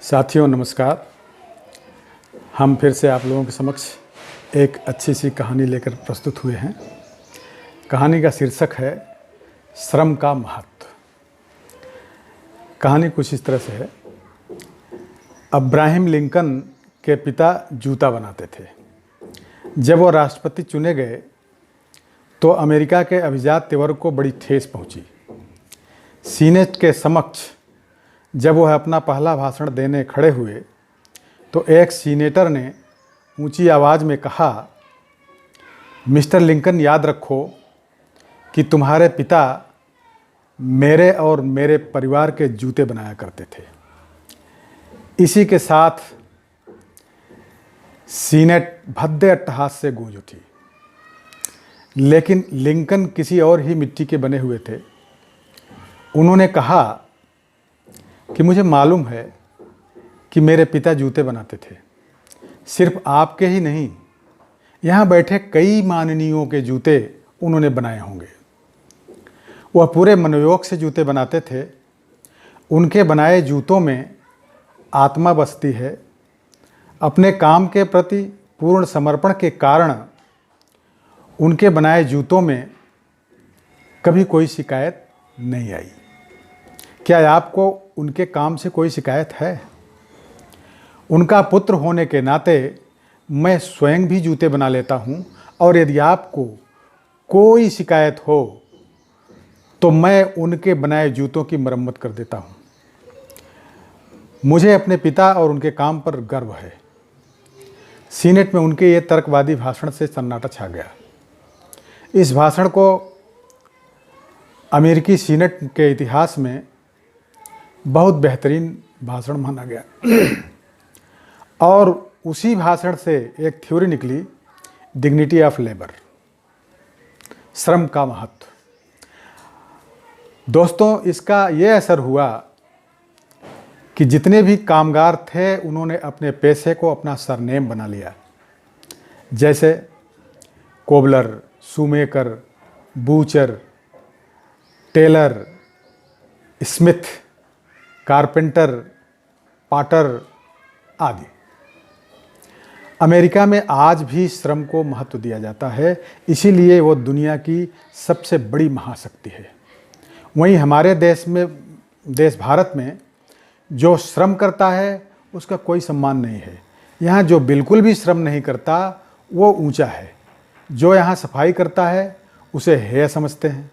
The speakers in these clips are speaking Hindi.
साथियों नमस्कार। हम फिर से आप लोगों के समक्ष एक अच्छी सी कहानी लेकर प्रस्तुत हुए हैं। कहानी का शीर्षक है श्रम का महत्व। कहानी कुछ इस तरह से है। अब्राहम लिंकन के पिता जूता बनाते थे। जब वो राष्ट्रपति चुने गए तो अमेरिका के अभिजात वर्ग को बड़ी ठेस पहुंची। सीनेट के समक्ष जब वह अपना पहला भाषण देने खड़े हुए तो एक सीनेटर ने ऊंची आवाज़ में कहा, मिस्टर लिंकन, याद रखो कि तुम्हारे पिता मेरे और मेरे परिवार के जूते बनाया करते थे। इसी के साथ सीनेट भद्दे अट्टहास से गूंज उठी। लेकिन लिंकन किसी और ही मिट्टी के बने हुए थे। उन्होंने कहा कि मुझे मालूम है कि मेरे पिता जूते बनाते थे। सिर्फ आपके ही नहीं, यहाँ बैठे कई माननीयों के जूते उन्होंने बनाए होंगे। वह पूरे मनोयोग से जूते बनाते थे। उनके बनाए जूतों में आत्मा बसती है। अपने काम के प्रति पूर्ण समर्पण के कारण उनके बनाए जूतों में कभी कोई शिकायत नहीं आई। क्या आपको उनके काम से कोई शिकायत है? उनका पुत्र होने के नाते मैं स्वयं भी जूते बना लेता हूं, और यदि आपको कोई शिकायत हो तो मैं उनके बनाए जूतों की मरम्मत कर देता हूं। मुझे अपने पिता और उनके काम पर गर्व है। सीनेट में उनके ये तर्कवादी भाषण से सन्नाटा छा गया। इस भाषण को अमेरिकी सीनेट के इतिहास में बहुत बेहतरीन भाषण माना गया। और उसी भाषण से एक थ्योरी निकली, डिग्निटी ऑफ लेबर, श्रम का महत्व। दोस्तों, इसका ये असर हुआ कि जितने भी कामगार थे उन्होंने अपने पेशे को अपना सरनेम बना लिया। जैसे cobbler, shoemaker, butcher, tailor, smith, carpenter, potter आदि। अमेरिका में आज भी श्रम को महत्व दिया जाता है, इसीलिए वो दुनिया की सबसे बड़ी महाशक्ति है। वहीं हमारे देश भारत में जो श्रम करता है उसका कोई सम्मान नहीं है। यहाँ जो बिल्कुल भी श्रम नहीं करता वो ऊंचा है। जो यहाँ सफाई करता है उसे हेय समझते हैं,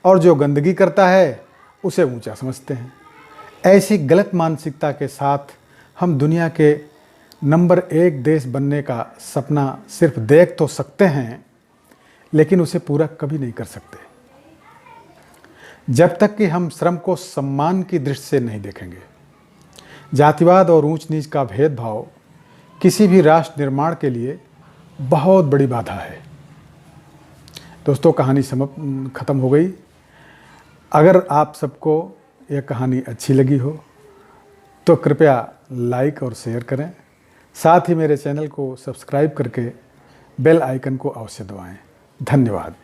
और जो गंदगी करता है उसे ऊंचा समझते हैं। ऐसी गलत मानसिकता के साथ हम दुनिया के नंबर 1 देश बनने का सपना सिर्फ देख तो सकते हैं, लेकिन उसे पूरा कभी नहीं कर सकते जब तक कि हम श्रम को सम्मान की दृष्टि से नहीं देखेंगे। जातिवाद और ऊंच नीच का भेदभाव किसी भी राष्ट्र निर्माण के लिए बहुत बड़ी बाधा है। दोस्तों, कहानी ख़त्म हो गई। अगर आप सबको यह कहानी अच्छी लगी हो तो कृपया लाइक और शेयर करें। साथ ही मेरे चैनल को सब्सक्राइब करके बेल आइकन को अवश्य दबाएं। धन्यवाद।